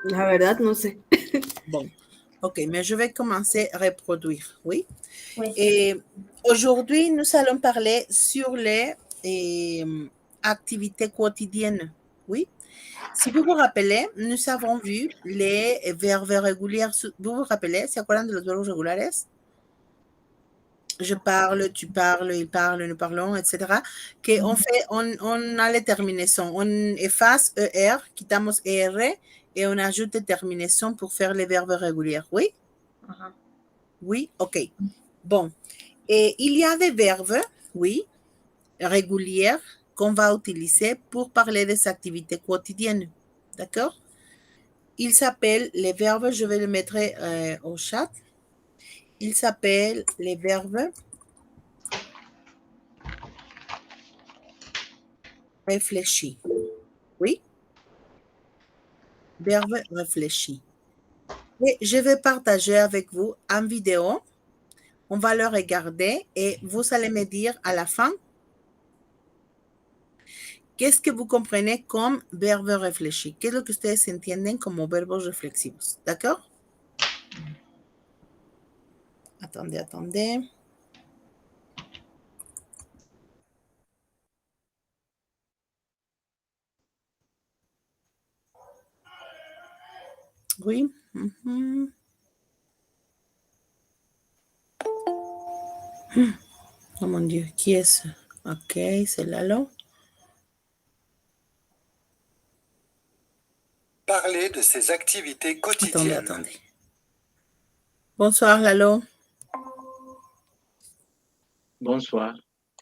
La verdad, no sé. Bon, ok, mais je vais commencer à reproduire, oui. Oui. Et aujourd'hui, nous allons parler sur les activités quotidiennes, oui. Si vous vous rappelez, nous avons vu les verbes réguliers. Vous vous rappelez, ¿se acuerdan de los verbos regulares? Je parle, tu parles, il parle, nous parlons, etc. Que on a les terminaisons. On efface ER, quitamos ER et on ajoute des terminaisons pour faire les verbes réguliers. Oui? Ajá. Oui? OK. Bon. Et il y a des verbes, oui, réguliers qu'on va utiliser pour parler des activités quotidiennes. D'accord? Il s'appelle les verbes, je vais le mettre au chat. Il s'appelle les verbes réfléchis. Oui? Verbe réfléchi. Et je vais partager avec vous une vidéo. On va le regarder et vous allez me dire à la fin qu'est-ce que vous comprenez comme verbe réfléchi. ¿Qué es lo que ustedes entienden como verbos reflexivos? ¿D'accord? Attendez. Oui. Oh mon Dieu, qui est-ce? Ok, c'est Lalo. Parler de ses activités quotidiennes. Attendez. Bonsoir Lalo. Bonsoir,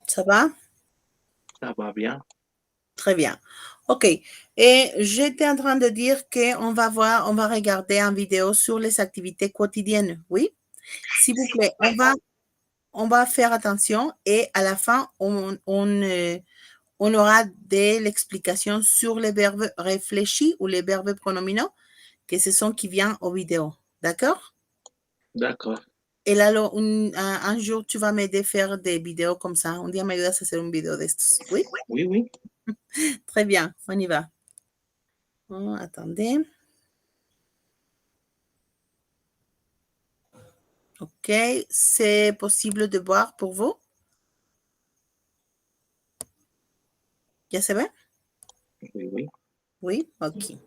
Ça va? ça va bien? Très bien. OK. Et j'étais en train de dire qu'on va voir, on va regarder une vidéo sur les activités quotidiennes. Oui? S'il vous plaît, on va faire attention et à la fin, on aura de l'explication sur les verbes réfléchis ou les verbes pronominaux, que ce sont qui viennent aux vidéos. D'accord? D'accord. Et là, un jour, tu vas m'aider à faire des vidéos comme ça. Un día me ayudas a hacer une vidéo de estos. Oui? Oui, oui. Très bien, on y va. Oh, attendez. OK, c'est possible de voir pour vous? Ya se ve? Oui, oui. Oui? OK.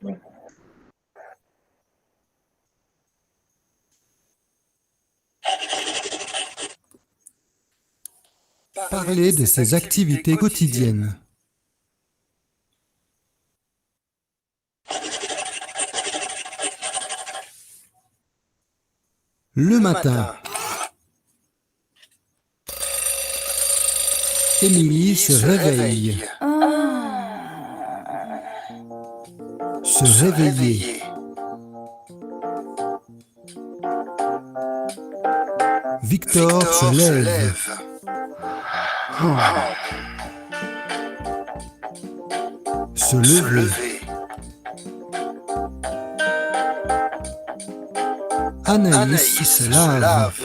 Parler de ses activités quotidiennes. Le matin, Émilie se réveille. Se réveiller. Victor se lève. Se lever. Anaïs se lave.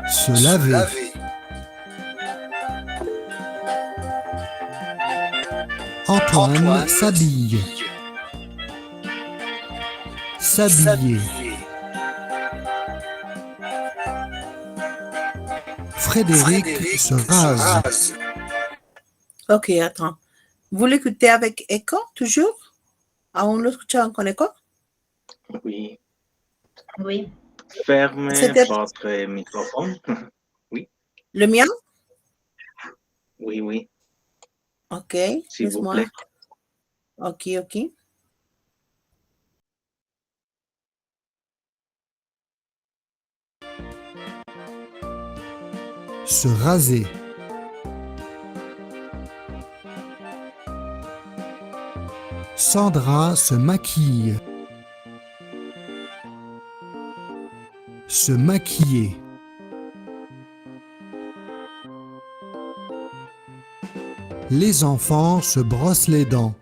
Se laver. Antoine s'habille. S'habiller. Frédéric se rase. OK, attends. Vous l'écoutez avec écho, toujours? ¿Aún lo escuchaban con écho? Oui. Oui. Fermez C'était- votre microphone. Le mien? Oui, oui, OK, s'il vous laisse-moi. plaît. OK. Se raser. Sandra se maquille. Se maquiller. Les enfants se brossent les dents.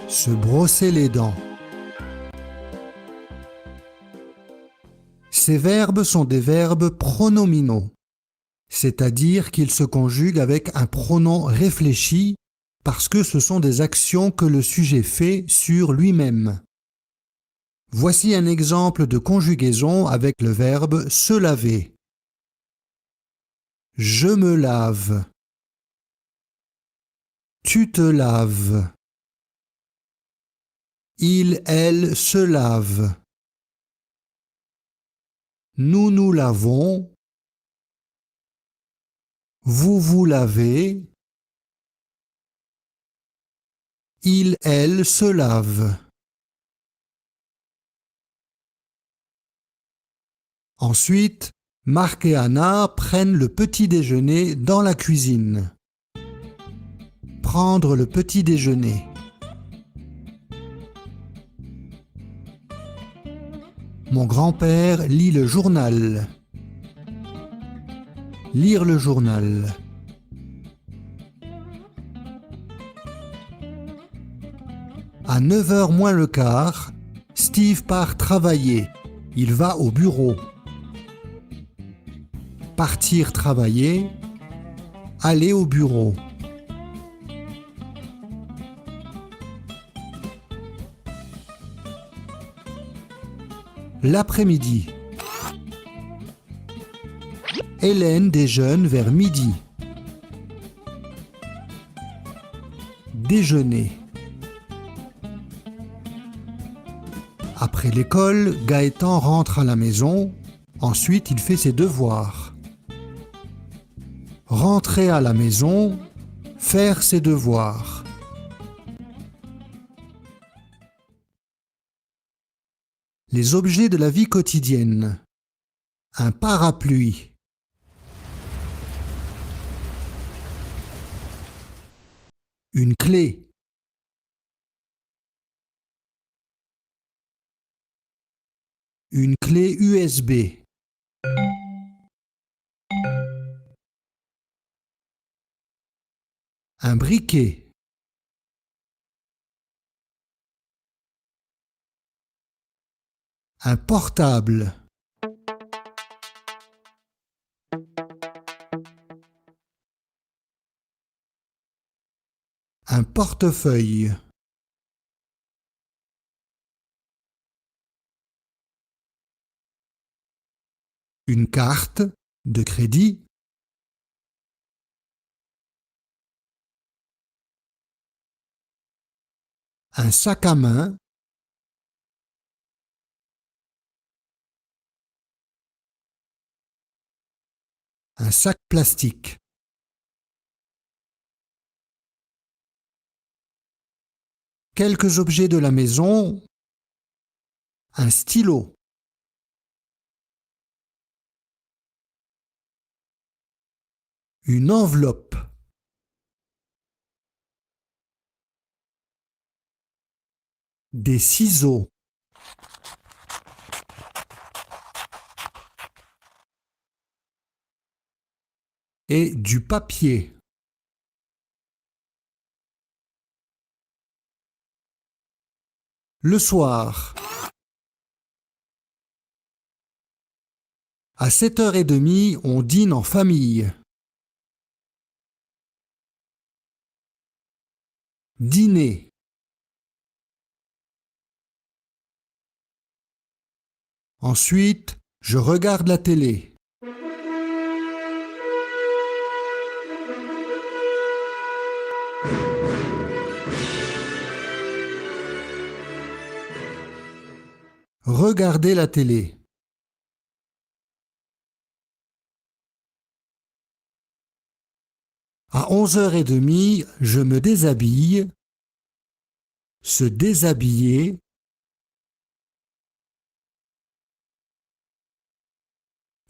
Se brosser les dents. Ces verbes sont des verbes pronominaux. c'est-à-dire qu'il se conjugue avec un pronom réfléchi parce que ce sont des actions que le sujet fait sur lui-même. Voici un exemple de conjugaison avec le verbe se laver. Je me lave. Tu te laves. Il, elle se lave. Nous nous lavons. Vous vous lavez. Il, elle se lave. Ensuite, Marc et Anna prennent le petit déjeuner dans la cuisine. Prendre le petit déjeuner. Mon grand-père lit le journal. Lire le journal. À 9h moins le quart, Steve part travailler. Il va au bureau. Partir travailler. Aller au bureau. L'après-midi. Hélène déjeune vers midi. Déjeuner. Après l'école, Gaëtan rentre à la maison. Ensuite, il fait ses devoirs. Rentrer à la maison, faire ses devoirs. Les objets de la vie quotidienne. Un parapluie. Une clé. Une clé USB. Un briquet. Un portable. Un portefeuille. Une carte de crédit. Un sac à main. Un sac plastique. Quelques objets de la maison. Un stylo. Une enveloppe. Des ciseaux. Et du papier. Le soir. À 7h30, on dîne en famille. Dîner. Ensuite, je regarde la télé. Regarder la télé. À 11h30, je me déshabille. Se déshabiller.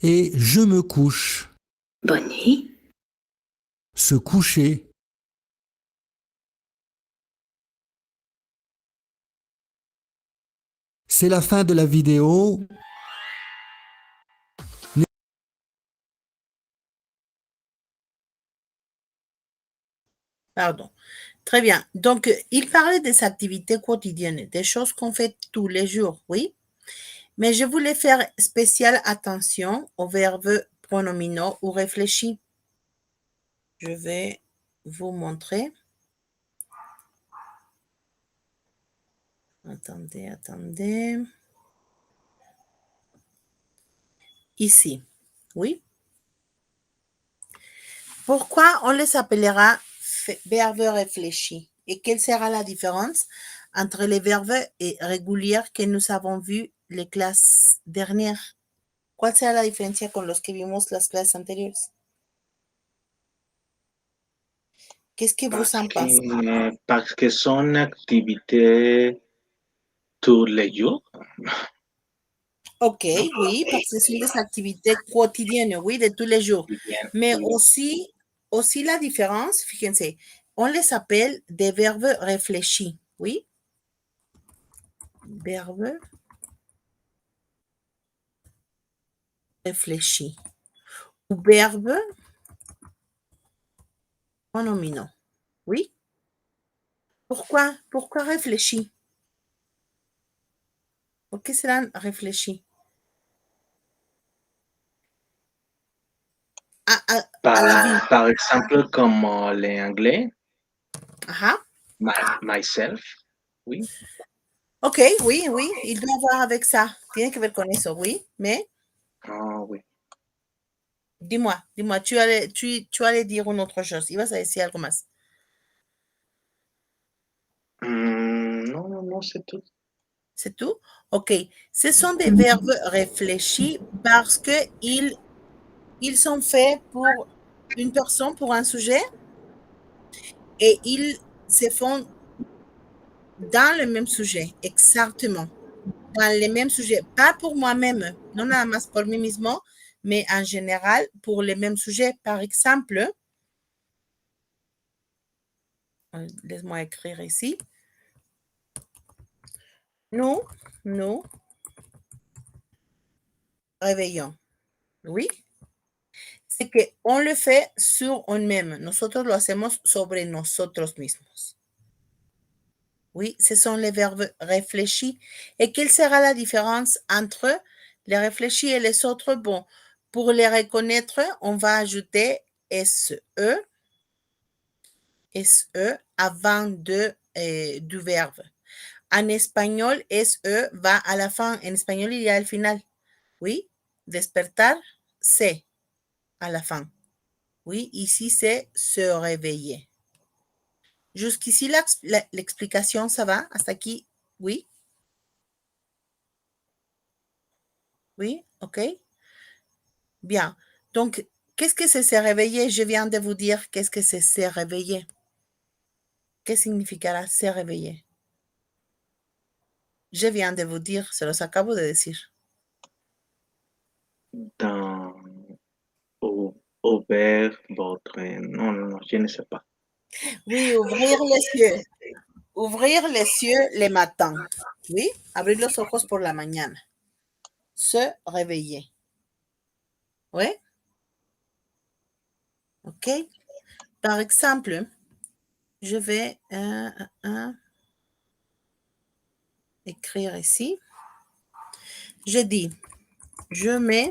Et je me couche. Bonne nuit. Se coucher. C'est la fin de la vidéo. Pardon. Très bien. Donc, il parlait des activités quotidiennes, des choses qu'on fait tous les jours, oui. Mais je voulais faire spéciale attention au verbe pronominaux ou réfléchis. Je vais vous montrer. Attendez. Ici, oui. Pourquoi on les appellera verbes réfléchis? Et quelle sera la différence entre les verbes réguliers que nous avons vus les classes dernières? ¿Cuál será la diferencia con los que vimos las clases anteriores? Qu'est-ce que vous en pensez? Parce que son activité tous les jours. Ok, oui, parce que c'est des activités quotidiennes, oui, de tous les jours. Bien, Mais oui. aussi la différence, fíjense, on les appelle des verbes réfléchis, oui. Verbes réfléchis. Ou verbes pronominaux, oui. Pourquoi réfléchis? ¿Por qué serán réfléchis? À la vie. Par exemple, comme l'anglais, Ajá. myself, oui. Ok, oui, il doit voir avec ça. Tiene que ver con eso, oui. Mais, Ah, oui. dis-moi, tu allais dire une autre chose. Ibas a decir algo más. Non, c'est tout. C'est tout? Ok. Ce sont des verbes réfléchis parce que ils sont faits pour une personne, pour un sujet, et ils se font dans le même sujet, exactement. Dans les mêmes sujets. Pas pour moi-même, non nada más por mí mismo, mais en général pour les mêmes sujets. Par exemple, laisse-moi écrire ici. Nous réveillons. Oui. C'est qu'on le fait sur nous-mêmes. Nosotros lo hacemos sobre nosotros mismos. Oui, ce sont les verbes réfléchis. Et quelle sera la différence entre les réfléchis et les autres? Bon, pour les reconnaître, on va ajouter SE avant du verbe. En espagnol, SE va à la fin. En espagnol, il y a al final. Oui, despertar, c'est à la fin. Oui, ici, c'est se réveiller. Jusqu'ici, l'explication, ça va? Hasta aquí, oui? Oui, ok. Bien. Donc, qu'est-ce que c'est se réveiller? Je viens de vous dire qu'est-ce que c'est se réveiller. ¿Qué significará se réveiller? Je viens de vous dire, se los acabo de decir. Dans, ouvert votre... Non, je ne sais pas. Oui, ouvrir les yeux. Ouvrir les yeux le matin. Oui, abrir los ojos por la mañana. Se réveiller. Oui? OK. Par exemple, je vais écrire ici. Je dis, je me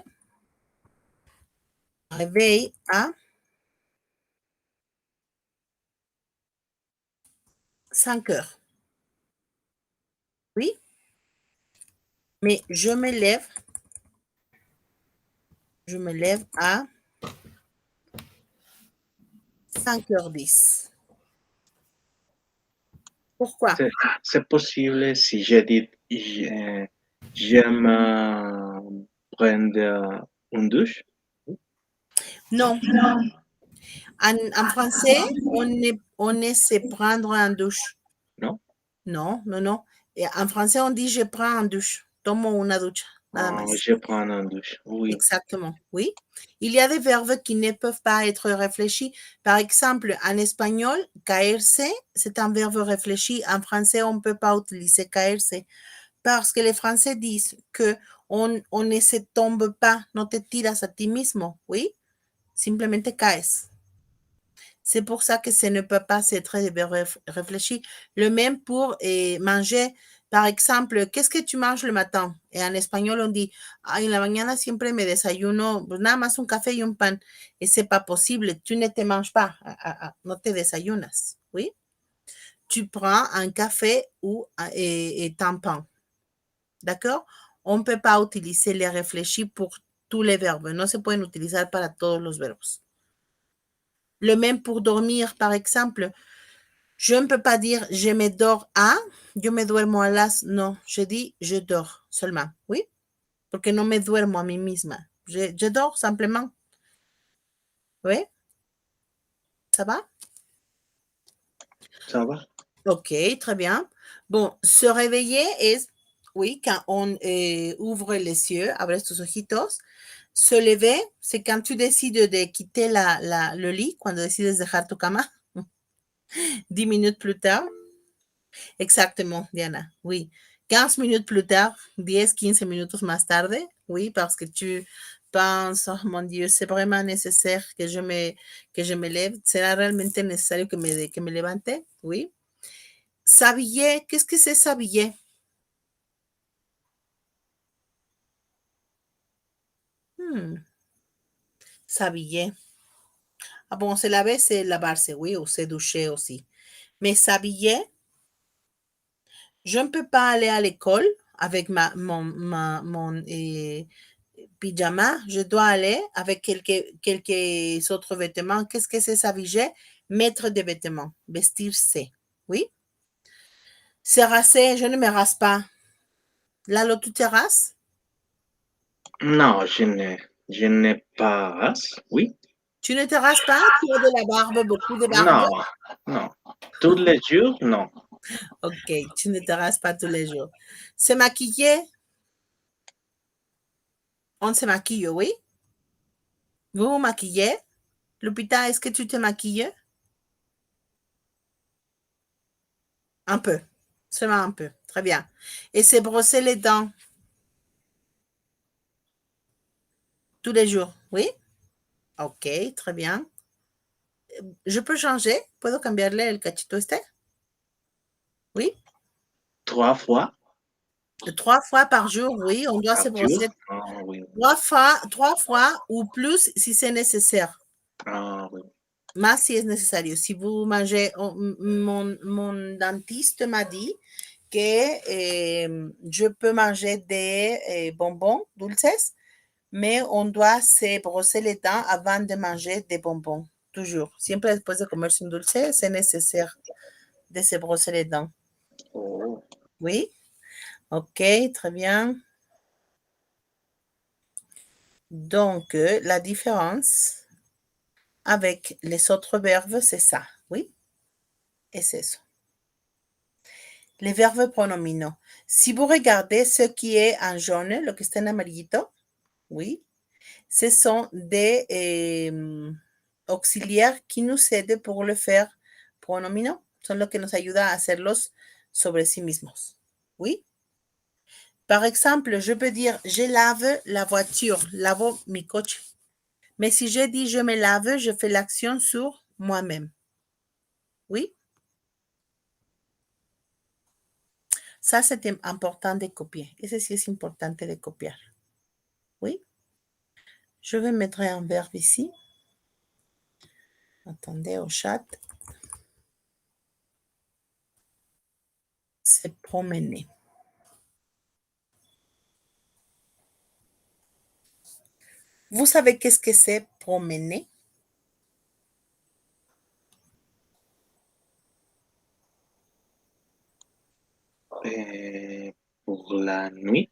réveille à 5 heures. Oui? Mais je me lève à 5h10. Pourquoi? C'est possible si je dis j'aime prendre une douche. Non. En français, on ne sait prendre un douche. Non? Non. Et en français, on dit je prends un douche. Tomo una ducha. Nada más. Je prends une douche, oui. Exactement, oui. Il y a des verbes qui ne peuvent pas être réfléchis. Par exemple, en espagnol, caerse, c'est un verbe réfléchi. En français, on ne peut pas utiliser caerse parce que les Français disent que on ne se tombe pas, no te tiras a ti mismo, oui. Simplemente caes. C'est pour ça que ça ne peut pas être réfléchi. Le même pour manger. Par exemple, qu'est-ce que tu manges le matin? Et en espagnol, on dit, en la mañana siempre me desayuno, pues nada más un café y un pan. Et c'est pas possible. Tu ne te manges pas. No te desayunas. Oui? Tu prends un café ou et un pain. D'accord? On ne peut pas utiliser les réfléchis pour tous les verbes. No se pueden utilizar para todos los verbos. Le même pour dormir, par exemple. Je ne peux pas dire je me dors à, yo me duermo a las, non, je dis je dors seulement, oui, porque no me duermo a mí misma. Je dors simplement. Oui, ça va? Ça va? Ok, très bien. Bon, se réveiller est, oui, quand on ouvre les yeux, abre tus ojitos. Se lever, c'est quand tu décides de quitter le lit, cuando decides dejar tu cama. 10 minutes plus tard. Exactement, Diana, oui. 15 minutes plus tard, 10, 15 minutos más tarde, oui, parce que tu penses, oh mon Dieu, c'est vraiment nécessaire que je me lève. ¿Será realmente necesario que me levante? Oui. S'habiller, qu'est-ce que c'est s'habiller? S'habiller. Ah bon, se laver, c'est lavarse, oui, ou se doucher aussi. Mais s'habiller, je ne peux pas aller à l'école avec mon pyjama. Je dois aller avec quelques autres vêtements. Qu'est-ce que c'est s'habiller? Mettre des vêtements, vestirse. Oui. Se raser, je ne me rase pas. Lalo, tu te rases? Non, je n'ai pas race, oui. Tu ne te rases pas? Tu as de la barbe, beaucoup de barbe? Non, non. Tous les jours, non. Ok, tu ne te rases pas tous les jours. Se maquiller? On se maquille, oui. Vous vous maquillez? Lupita, est-ce que tu te maquilles? Un peu. Seulement un peu. Très bien. Et se brosser les dents? Tous les jours, oui? Ok, très bien. Je peux changer? ¿Puedo cambiarle el cachito este? Oui? 3 fois 3 fois par jour, oui. On doit se par jour? brosser Ah, oui. 3 fois ou plus si c'est nécessaire. Ah, oui. Más si es necesario. Si vous mangez, mon dentiste m'a dit que je peux manger des bonbons dulces, mais on doit se brosser les dents avant de manger des bonbons. Toujours. Siempre después de comerse un dulce, c'est nécessaire de se brosser les dents. Oh. Oui? Ok, très bien. Donc, la différence avec les autres verbes, c'est ça. Oui? Et c'est ça. Les verbes pronominaux. Si vous regardez ce qui est en jaune, lo que está en amarillito, oui, ce sont des auxiliaires qui nous aident pour le faire pronominaux. Son lo que nos ayuda a hacerlos sobre sí mismos. Oui? Par exemple, je peux dire je lave la voiture, lavo mi coche. Mais si je dis je me lave, je fais l'action sur moi-même. Oui? Ça, c'est important de copier. Ese sí es importante de copiar. Oui? Je vais mettre un verbe ici. Attendez au chat. Se promener. Vous savez qu'est-ce que c'est promener? Pour la nuit?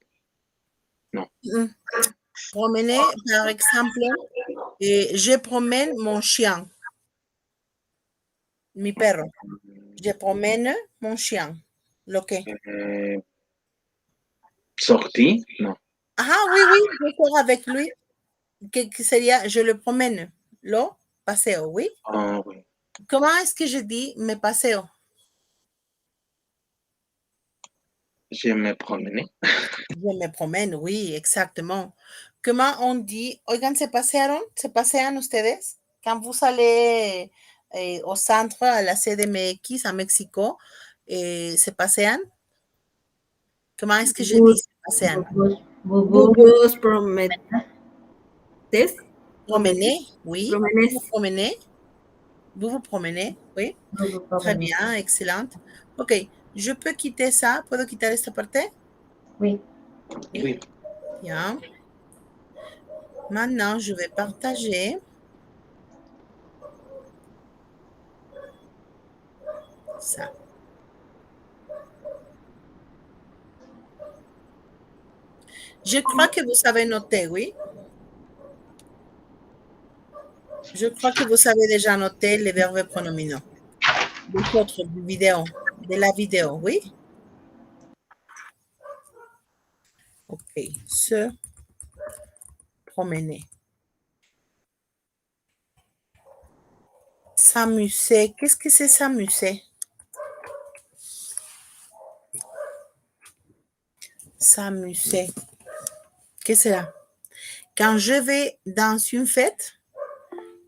Non. Promener, par exemple, je promène mon chien, mi perro. Je promène mon chien. Lo que? Sortir? Non. Ah, oui, oui, je sors avec lui. Que sería, je le promène. Lo paseo, oui. Ah, oui. Comment est-ce que je dis me paseo? Je me promenais. Je me promène, oui, exactement. Comment on dit, oigan, ¿se pasearon? ¿Se pasean ustedes? Quand vous allez au centre, à la CDMX, à Mexico, ¿se pasean? Comment est-ce que je Vous, dis, Sébastien? Vous vous vous vous promettez? Promener, oui. Promenes. Vous vous promenez. Vous vous promenez, oui. vous Très promenez. bien, excellente. Ok, je peux quitter ça. ¿Puedo quitar esta parte? Oui. Oui. Bien. Maintenant, je vais partager. Ça. Je crois que vous savez noter, oui. Je crois que vous savez déjà noter les verbes pronominaux. De la vidéo, oui. Ok, se promener. S'amuser. Qu'est-ce que c'est s'amuser? S'amuser. Qu'est-ce que c'est là? Quand je vais dans une fête,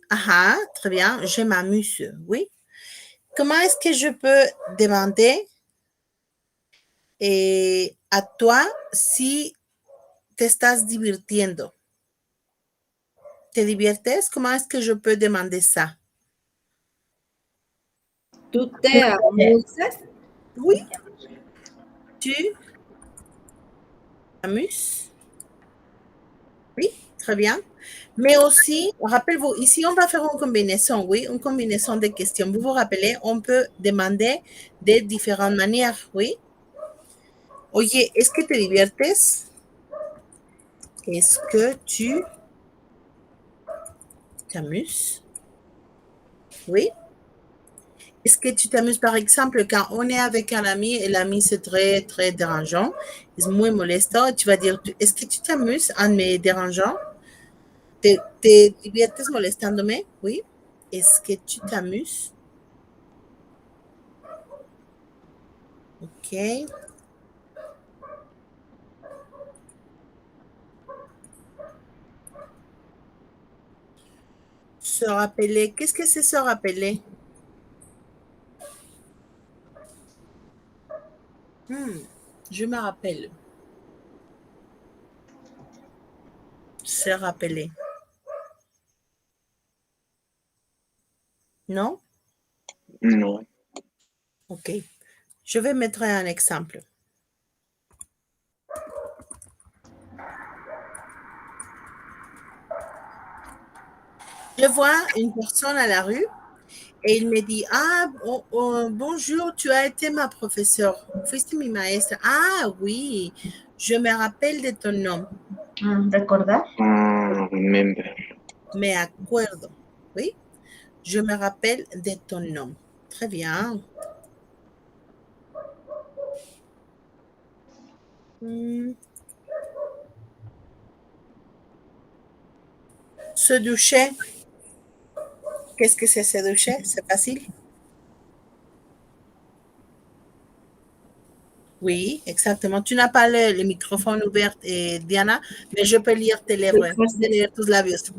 ah, très bien, je m'amuse, oui. Comment est-ce que je peux demander a toi si te estás divirtiendo? ¿Te diviertes? ¿Cómo es que yo puedo demander ça? ¿Tú te amuses? Oui. Tu t'amuses? Oui, très bien. Mais aussi, rappelez-vous, ici, on va faire une combinaison, oui, une combinaison de questions. Vous vous rappelez, on peut demander de différentes manières, oui. Oye, ¿es que te diviertes? Est-ce que tu t'amuses? Oui. Est-ce que tu t'amuses, par exemple, quand on est avec un ami et l'ami c'est très, très dérangeant, c'est muy molesto, tu vas dire, est-ce que tu t'amuses en me dérangeant? ¿Te diviertes molestándome? Oui. Est-ce que tu t'amuses? Ok. Se rappeler. Qu'est-ce que c'est se rappeler? Je me rappelle. Se rappeler. Non? Non. Ok. Je vais mettre un exemple. Je vois une personne à la rue et il me dit, ah, bonjour, tu as été ma professeure. Fuiste mi maestra. Ah, oui, je me rappelle de ton nom. ¿Recordar? Remember. Me acuerdo. Oui, je me rappelle de ton nom. Très bien. Se doucher. Qu'est-ce que c'est se doucher? C'est facile. Oui, exactement. Tu n'as pas le microphone ouvert, Diana, mais je peux lire tes lèvres. Je peux lire tus labios.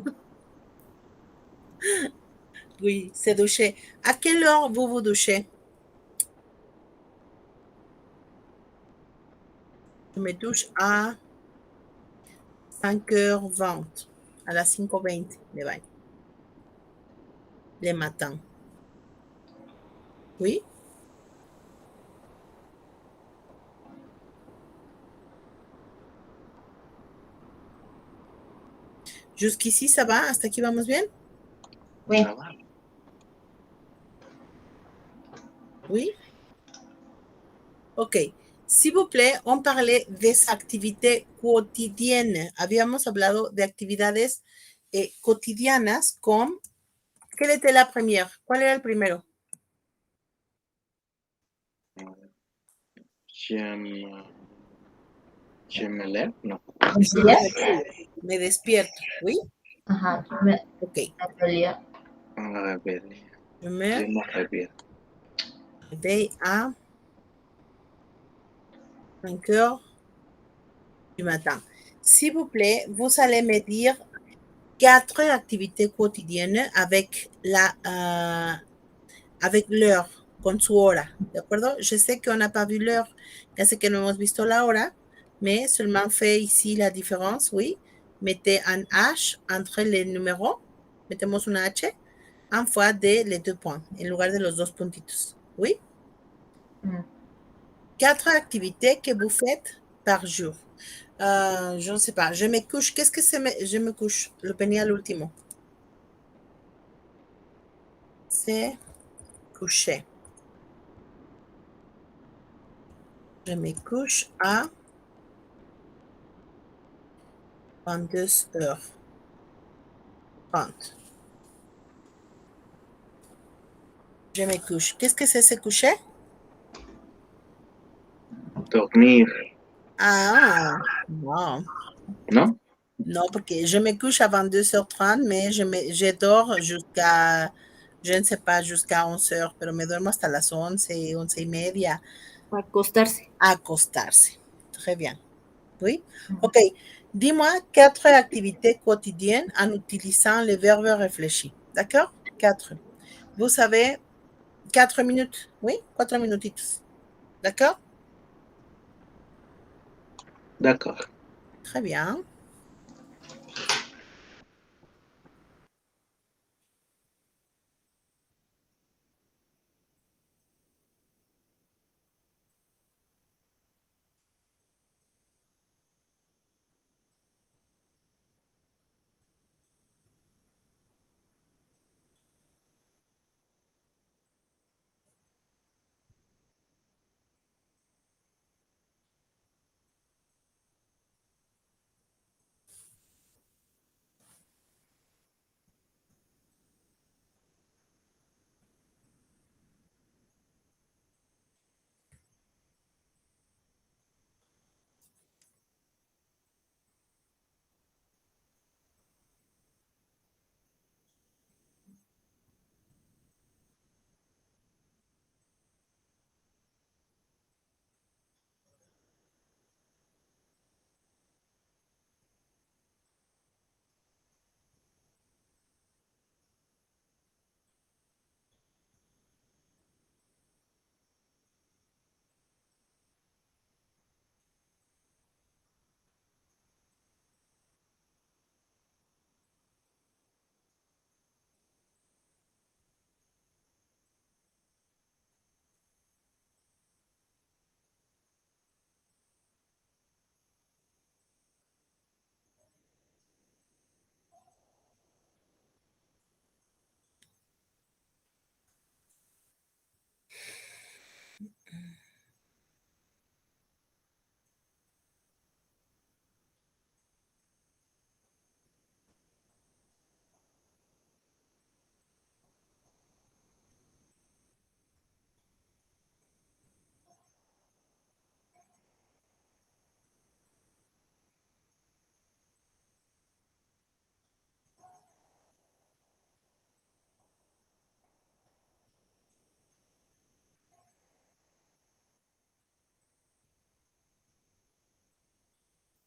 Oui, se doucher. À quelle heure vous vous douchez? Je me douche à 5h20, à las 5:20 de bain, le matin. Oui? Jusqu'ici, ça va? ¿Hasta aquí vamos bien? Oui. Ça va. Oui? Ok. S'il vous plaît, on parlait des activités quotidiennes. Habíamos hablado de actividades cotidianas con... ¿Quelle était la première? ¿Cuál era el primero? Je me lève, non. Me despierto. Oui? Ajá, yo me Ok. realidad. Réveiller. Je Je me me réveille. réveille à 5 heures du matin. S'il vous plaît, vous allez me dire 4 activités quotidiennes avec l'heure con su hora, ¿de acuerdo? Je sais qu'on n'a pas vu l'heure, ya sé que no hemos visto la hora, mais seulement fait ici la différence, oui. Mettez un H entre les numéros, metemos una H en fois de les deux points, en lugar de los dos puntitos, oui. Mm. 4 activités que vous faites par jour. Je ne sais pas, je me couche, qu'est-ce que c'est je me couche? Lo ponía al último. C'est coucher. Je me couche à 22h30. Je me couche. Qu'est-ce que c'est se coucher? Dormir, Ah, non. ¿no? Non, porque je me couche à 22h30, mais je dors jusqu'à, je ne sais pas, jusqu'à 11h, pero me duermo hasta las 11, 11:30, Acostarse. à acostarse. Très bien. Oui? OK. Dis-moi 4 activités quotidiennes en utilisant le verbe réfléchi. D'accord? 4. Vous savez, 4 minutes. Oui? 4 minutitos. D'accord? D'accord. Très bien.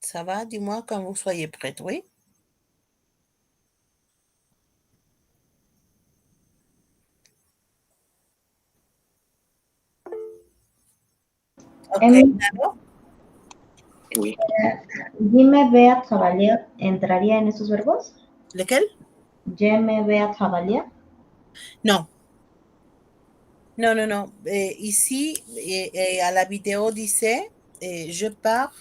Ça va? Dis-moi quand vous soyez prête, oui? Ok, Em, claro. Oui. Je me vais à travailler entraría en esos verbos. Lequel? Je me vais à travailler. Non. Non, non, non. Ici, à la vidéo, disait, je pars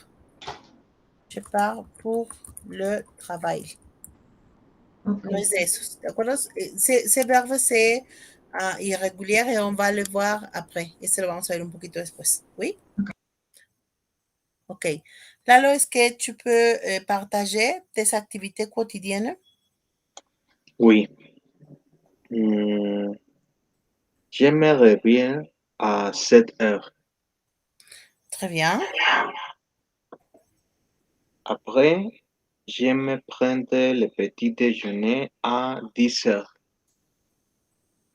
pour le travail. Ok. No es de esos, ¿de acuerdo? Ese verbo c'est irrégulier et on va le voir après. Ese lo vamos a ver un poquito después. ¿Oui? Ok. Lalo, est-ce que tu peux partager tes activités quotidiennes? Oui. Hmm, je me réveille à 7 heures. Très bien. Après, je me prends le petit déjeuner à 10 heures.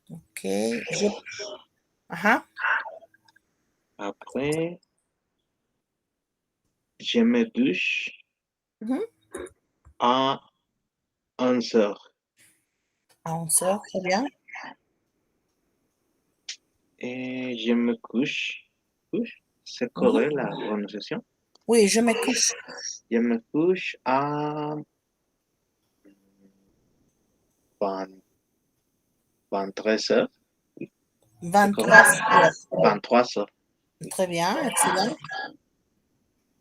Ok. Ajá. Après, je me douche Mhm. à 11 heures. À 11h, très bien. Je me couche. Couche? C'est correct la prononciation? Oui, je me couche. Je me couche à 20 23 heures. C'est 23 correct. heures. 23 heures. Très bien, excellent.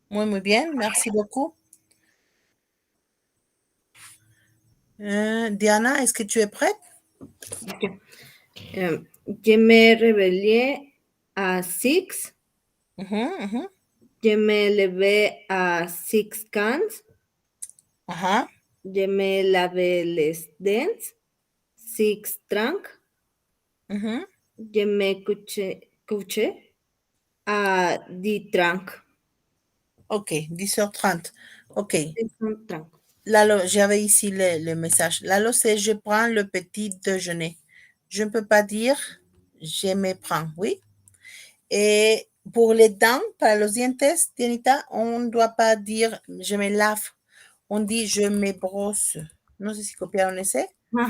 Muy bien, merci beaucoup. Diana, est-ce que tu es prête? Je me réveillé à 6. Mhm. Je me levé à 6:15. Ajá. Je me lavé les dents. 6:30. Mhm. Je me couché à 10:30. Ok, 10h30. Ok. 10:30. Lalo, j'avais ici le message. Lalo, c'est je prends le petit déjeuner. Je ne peux pas dire je me prends, oui. Et pour les dents, para los dientes, Dianita, on ne doit pas dire je me lave. On dit je me brosse. No sé si copiaron ese. Ah,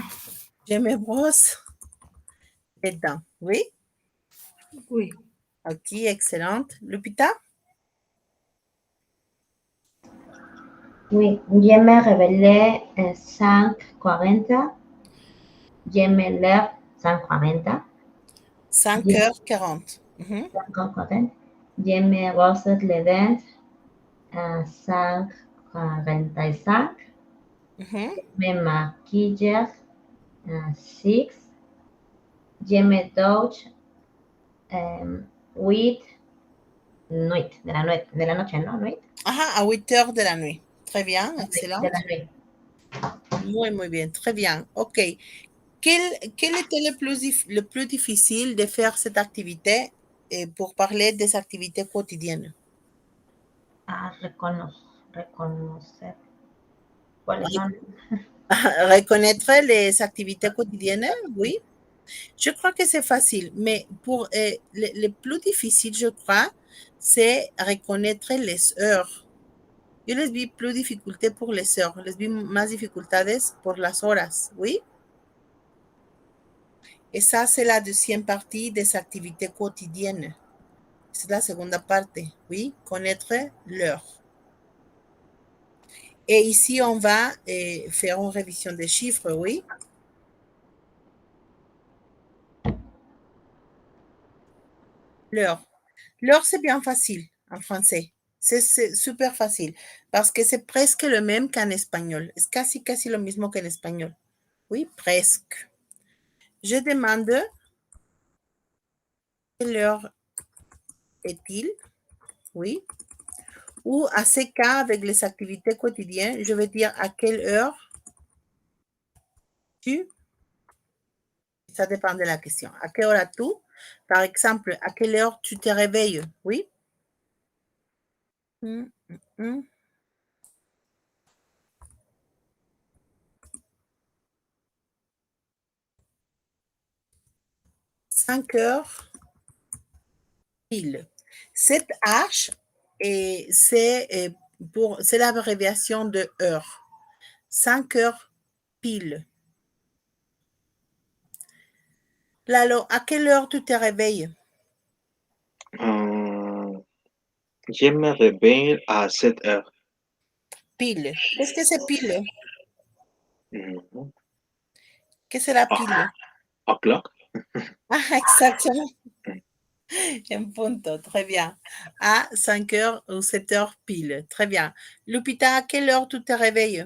Je me brosse les dents, oui. oui. Ok, excellente. Lupita? Oui, je me réveillé à 5:40. Je me lève 5:40. 5h40. Mhm. 5:40. Je me brosse les dents à 5:45. Mhm. Me maquille à 6. Je me douche 8. Nuit, de la noche, ¿no? Nuit. Ajá, à 8h de la nuit. Très bien, De la excellente. nuit. Muy bien, très bien. Ok. Quel était le plus difficile de faire cette activité pour parler des activités quotidiennes? Reconocer cuáles son. Reconnaître les activités quotidiennes, oui. Je crois que c'est facile, mais pour le plus difficile, je crois, c'est reconnaître les heures. Yo les vi plus dificulté pour les heures, les vi más dificultades por las horas, oui. Et ça, c'est la deuxième partie des activités quotidiennes. C'est la seconde partie, oui, connaître l'heure. Et ici, on va faire une révision des chiffres, oui. L'heure. L'heure, c'est bien facile en français. C'est super facile parce que c'est presque le même qu'en espagnol. Es casi lo mismo que en espagnol. Oui, presque. Je demande quelle heure est-il? Oui. Ou à ces cas, avec les activités quotidiennes, je vais dire à quelle heure tu. Ça dépend de la question. À quelle heure tu? Par exemple, à quelle heure tu te réveilles? Oui. 5h pile. Cette H, c'est l'abréviation de heure. 5h pile. Lalo, à quelle heure tu te réveilles? Je me réveille à 7 heures. Pile. Qu'est-ce que c'est pile? Mhm. Qu'est-ce que c'est la pile? O'clock. Ah, exactement. En punto, très bien. À 5h ou 7h pile. Très bien. Lupita, à quelle heure tu te réveilles?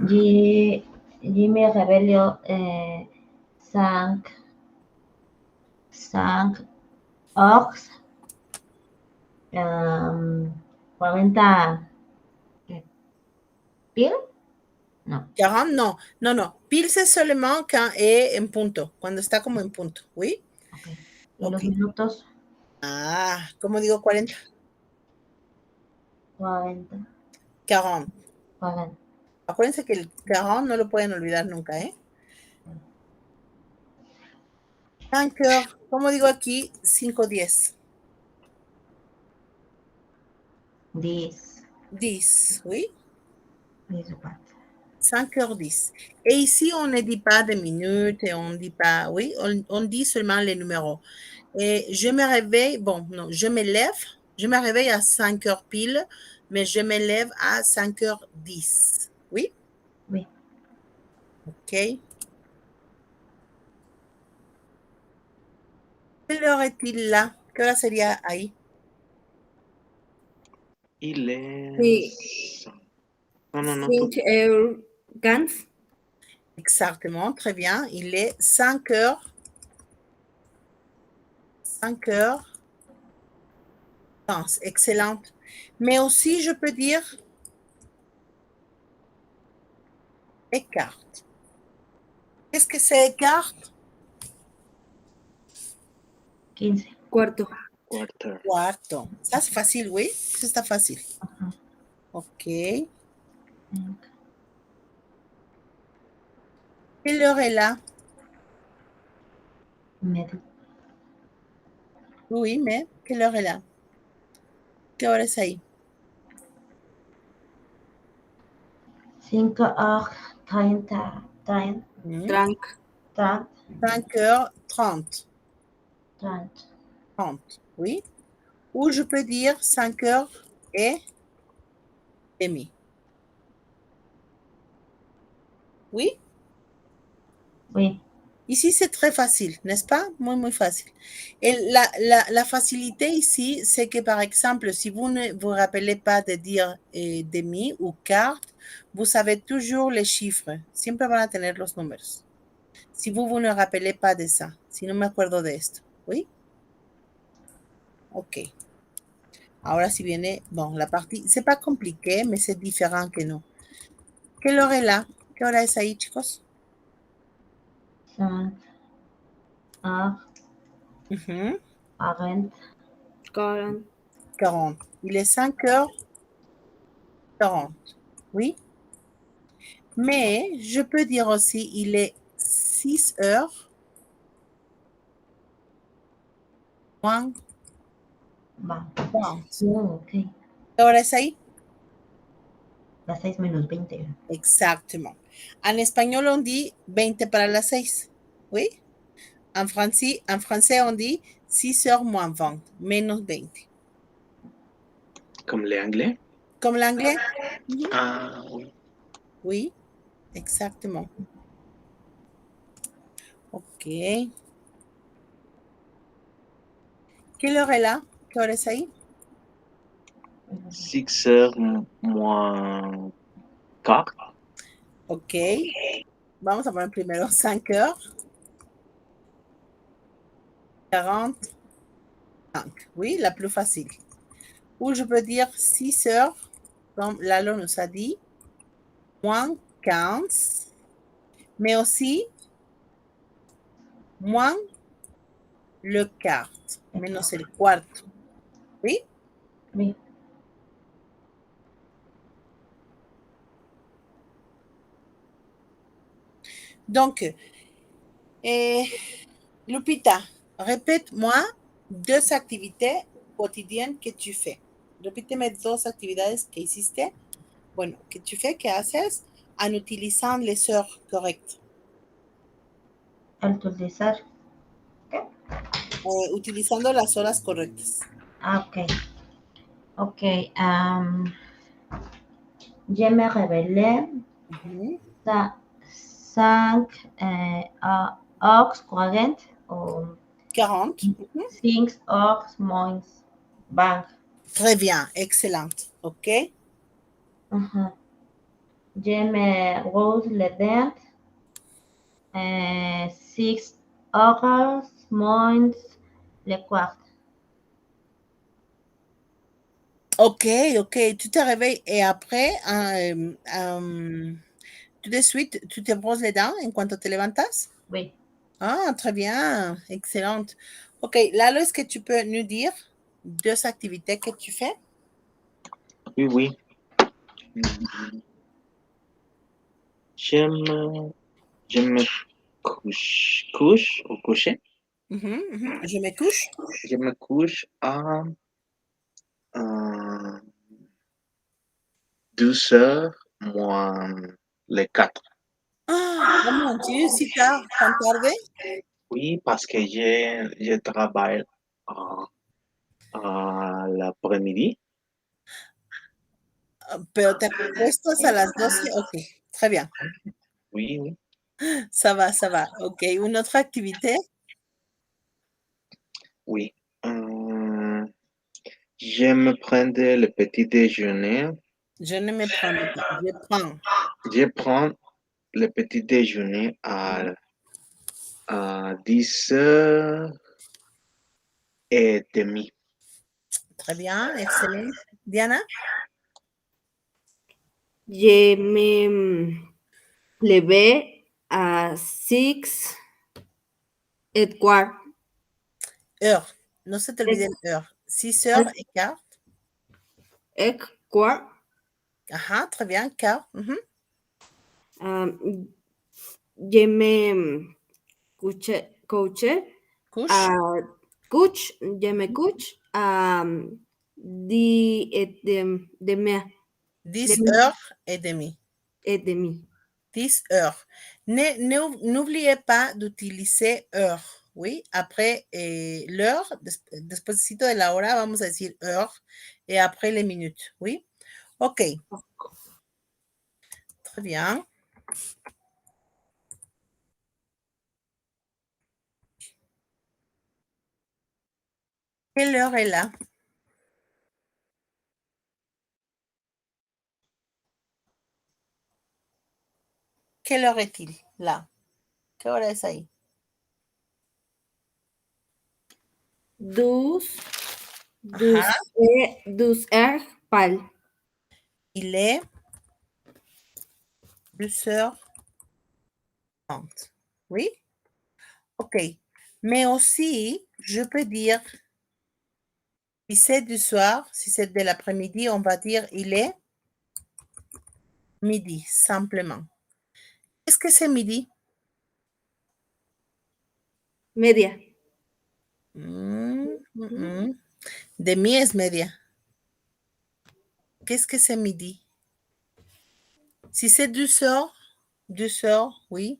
Je me réveille 5 heures 40 pile. No. 40, no, no, no. Pile c'est seulement quand est en punto, cuando está como en punto, ¿oui? Okay. Y Ok. los minutos Ah, ¿cómo digo 40? 40. 40. 40. Acuérdense que el 40 no lo pueden olvidar nunca, ¿eh? 5 heures, ¿cómo digo aquí? 5:10. 10. 10, ¿oui? 10 ou 4. 5h10. Et ici, on ne dit pas de minutes et on dit pas, oui, on dit seulement les numéros. Et je me réveille, bon, non, je me lève, je me réveille à 5h pile, mais je me lève à 5h10. Oui? Oui. OK. Quelle heure est-il là? ¿Qué hora sería ahí? Il est... Sí. Non, 5 heures ganz. Exactement, très bien. Il est 5h. 5h15. Excellente. Mais aussi, je peux dire écarte. Qu'est-ce que c'est écarte? 15. Cuarto. quarter. Cuarto. Ça, c'est facile, oui? Ça, c'est facile. Ajá. OK. 5. Quelle heure est là? Medio. Oui, mais quelle heure est là? ¿Qué hora es ahí? 5h30. 30. Trank. 30. 5h30. 30. 30, oui. Ou je peux dire 5h30. Oui? Oui. Ici, c'est très facile, n'est-ce pas? Muy, muy facile. Et la facilité ici, c'est que, par exemple, si vous ne vous rappelez pas de dire demi ou quart, vous savez toujours les chiffres. Siempre van a tener los números. Si vous ne rappelez pas de ça, si no me acuerdo de esto, ¿oui? Ok. Ahora si viene, bon, la partie, c'est pas compliqué, mais c'est différent que nous. ¿Qué hora es là? ¿Qué hora es ahí, chicos? 5h40. Mhm. 40. 40. Il est 5h40. Oui? Mais je peux dire aussi, il est 6h moins Va. 30. Ok. ¿Qué hora es ahí? Las 6:20. Exactement. En espagnol, on dit 20 para las 6. Oui? En français, on dit 6h moins 20, menos 20. Comme les anglais? Comme l'anglais? Ah, oui. Oui, exactement. Ok. Quelle heure est là? ¿Qué hora es ahí? 6h moins quart. Ok. Vamos a poner primero 5h45. Oui, la plus facile. Ou je peux dire 6h, comme Lalo nous a dit, moins 15, mais aussi moins le quart, menos el cuarto. Oui? Oui. Donc, Lupita, répète-moi 2 activités quotidiennes que tu fais. Repíteme 2 actividades que hiciste, bueno, que tu fais, que haces, en utilisant les heures correctes. Al utilizar. Utilizando las horas correctas. Ah, ok. Ok. Je me réveillais Ujú. à 5h40 ou 40. Ujú. 5h moins 20. Très bien, excellente. OK? Ajá. Je me brosse les dents 6h moins le quart. OK, OK. Tu te réveilles et après, tout de suite, tu te brosses les dents en cuanto te levantas? Oui. Ah, très bien, excellente. OK, Lalo, est-ce que tu peux nous dire 2 activités que tu fais? Oui, oui. Je me couche au coucher. Mhm, mhm. Je me couche. Je me couche à 12h moins les 4. Ah, oh mon Dieu, si tard, tan tarde. Oui, parce que je travaille à l'après-midi. Pero te acuestas a las 12. Ok, très bien. Oui, oui. Ça va, ça va. Ok, une autre activité? Oui. Je me prendre le petit déjeuner. Je ne me prends pas. Je prends. Je prends le petit déjeuner à 10h30. Très bien, excellent. Diana? Je me levé à 6:15. Heure. No se te olvide el heure. 6h15. Quart. Ajá, très bien, quart. Je me couché Couche. je me couche à 10:30. 10h30. 10:30. 10 heures. N'oubliez pas d'utiliser heure. Oui, après l'heure, despuésito de la hora, vamos a decir heure, et après les minutes. Oui, ok. Très bien. Quelle heure est là? Quelle heure est-il là? ¿Qué hora es ahí? 12:00 pal. Il est 12h30. Oui? Ok. Mais aussi, je peux dire, si c'est du soir, si c'est de l'après-midi, on va dire il est midi, simplement. Qu'est-ce que c'est midi? Media. Demi es media. Qu'est-ce que c'est midi? Si c'est 2 heures, oui.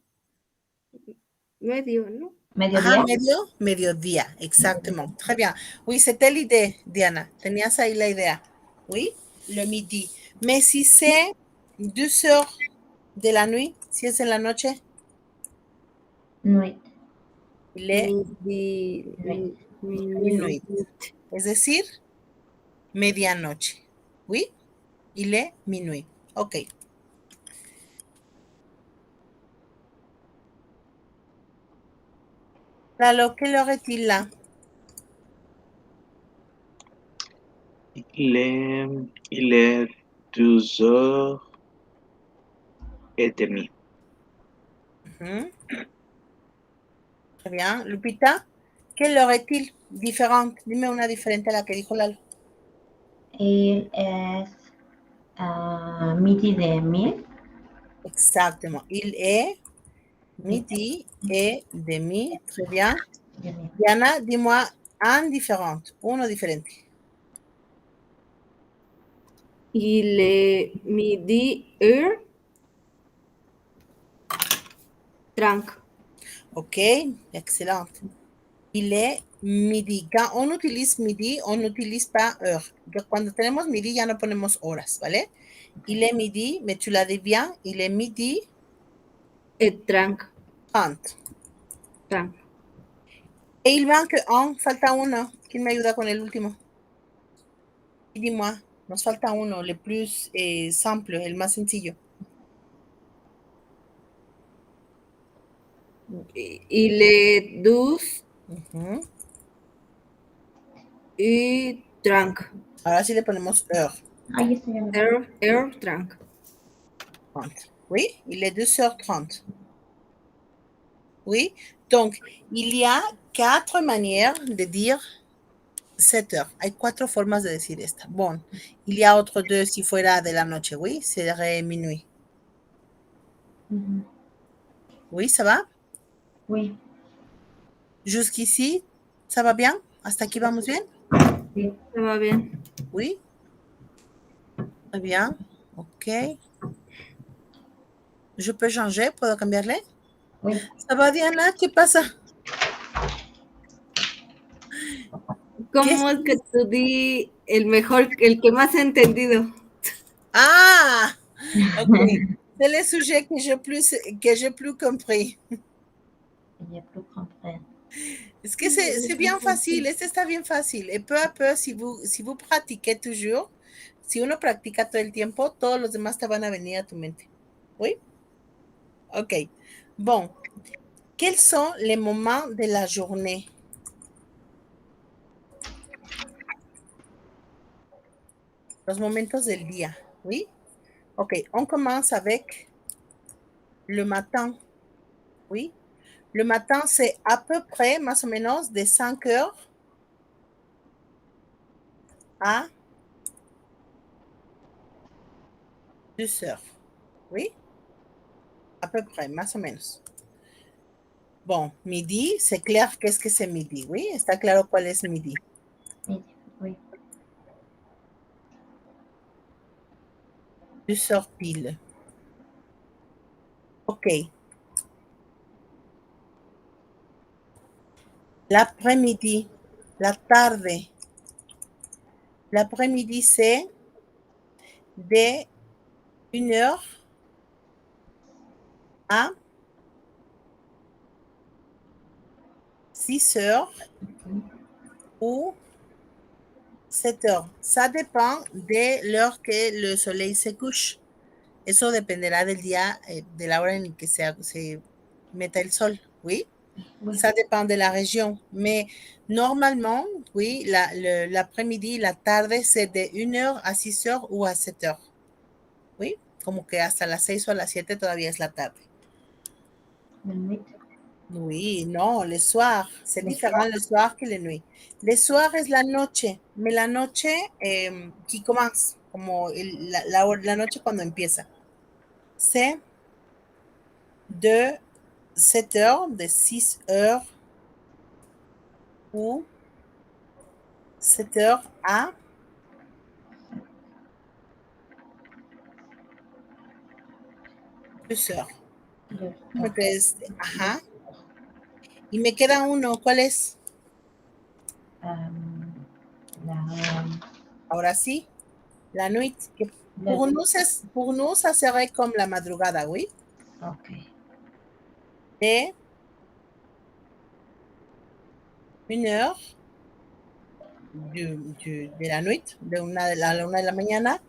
Medio, ¿no? Ajá, Mediodía. mediodía, exactement. Très bien. Oui, c'était l'idée, Diana. Tenías ahí la idea. Oui, le midi. Mais si c'est 2 heures de la nuit, si es en la noche, Nuit. il est Minuit. minuit. Es decir, medianoche. Oui, il est minuit. Ok. Lalo, quelle heure est-il là? Il est 12h30. Très bien. Lupita, quelle heure est-il? Différente. Dime una diferente a la que dijo Lalo. Il es midi demi. Exactement. Il est midi et demi. Très bien. Diana, dis-moi un différente. Uno diferente. Il est midi heure 30. Ok, excellente. Il est midi. Quand on utilise midi, on n'utilise pas heure. Cuando tenemos midi ya no ponemos horas, ¿vale? Il est midi, mais tu l'as dit bien, il est midi Et 30. 30. 30. Et il manque un, falta uno. ¿Quién me ayuda con el último? Y dis-moi, nos falta uno, le plus simple, el más sencillo. Il est 12:30. Ahora sí le ponemos heure. Ahí está ya. Heure 30. 30. Oui, il est 2h30. Oui, donc il y a 4 manières de dire 7 heures. Hay 4 formas de decir esta. Bon, il y a otros 2 si fuera de la noche, oui, serait minuit. Oui, ça va? Oui. Jusqu'ici, ça va bien? ¿Hasta aquí vamos bien? Sí. Ça va bien. Oui. Très bien. Ok. Je peux changer, puedo cambiarle. Oui. Ça va, Diana? ¿Qué pasa? ¿Cómo es que tú di el mejor, el que más he entendido? Ah, ok. C'est le sujet que j'ai plus compris. J'ai plus compris. Es que c'est bien fácil, este está bien fácil. Et peu à peu, si vous pratiquez toujours, si uno practica todo el tiempo, todos los demás te van a venir a tu mente. ¿Oui? Ok. Bon. Quels sont les moments de la journée? Los momentos del día. ¿Oui? Ok. On commence avec le matin. ¿Oui? Le matin, c'est à peu près, más o menos, de 5 heures à 2 heures. ¿Oui? À peu près, más o menos. Bon, midi, c'est clair qu'est-ce que c'est midi, oui? Está claro cuál es midi. Midi, oui. 2 heures pile. Ok. L'après-midi, la tarde. L'après-midi, c'est de 1 heure à 6 heures ou 7 heures. Ça dépend de l'heure que le soleil se couche. Eso dependerá del día, de la hora en que se meta el sol, ¿oui? Oui. Ça dépend de la région. Mais normalement, oui, l'après-midi, la tarde, c'est de 1 heure à 6 heures ou à 7 heures. Oui, como que hasta las 6 o a las 7 todavía es la tarde. La nuit. Oui, non, le soir. C'est Le différent le soir que la nuit. Le soir es la noche, mais la noche qui commence, como la noche cuando empieza. C'est de 7 heures, de 6 heures ou 7 heures à 2 heures. Le Entonces, ajá. Y me queda uno, ¿cuál es? la, Ahora sí, la nuit. Que la, pour nous, ça serait comme la madrugada, oui? ok. De 1 heure de la nuit, de la 1 de la mañana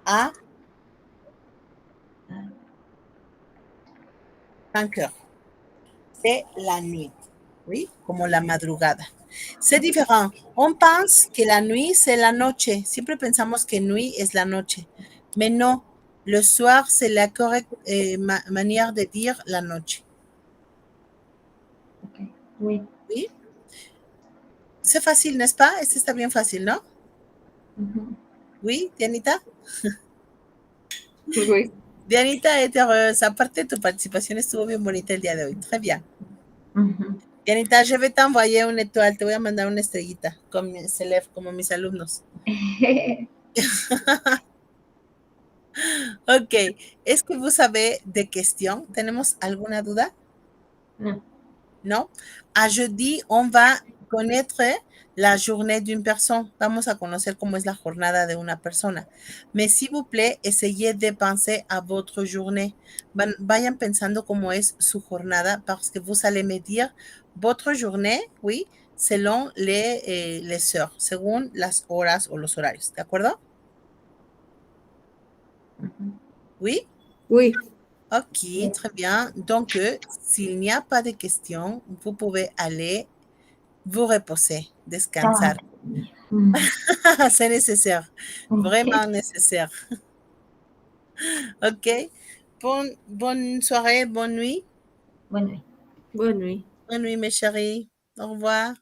a 5 heures. C'est la nuit, oui, como la madrugada. C'est différent. On pense que la nuit, c'est la noche. Siempre pensamos que nuit es la noche. Mais non, le soir, c'est la correcte manière de dire la noche. Ok. Oui. Oui. C'est facile, n'est-ce pas? Este está bien fácil, ¿no? Mhm. Oui, Dianita. Oui. Dianita est heureuse. Aparte, tu participación estuvo bien bonita el día de hoy. Très bien. Mhm. Dianita, je vais t'envoyer una étoile. Te voy a mandar una estrellita con mis élèves, como mis alumnos. Ok. Est-ce que vous savez des questions? ¿Tenemos alguna duda? Non. ¿No? A jeudi, on va connaître la journée d'une personne. Vamos a conocer cómo es la jornada de una persona. Mais s'il vous plaît, essayez de penser à votre journée. Vayan pensando cómo es su jornada parce que vous allez me dire votre journée, oui, selon les heures, según las horas o los horarios. ¿De acuerdo? Mhm. Oui? Oui. Ok, très bien. Donc, s'il n'y a pas de questions, vous pouvez aller vous reposer, descansar. Mhm. C'est nécessaire, vraiment nécessaire. Ok. Bonne soirée, bonne nuit. Bonne nuit. Bonne nuit. Bonne nuit, mes chéris. Au revoir.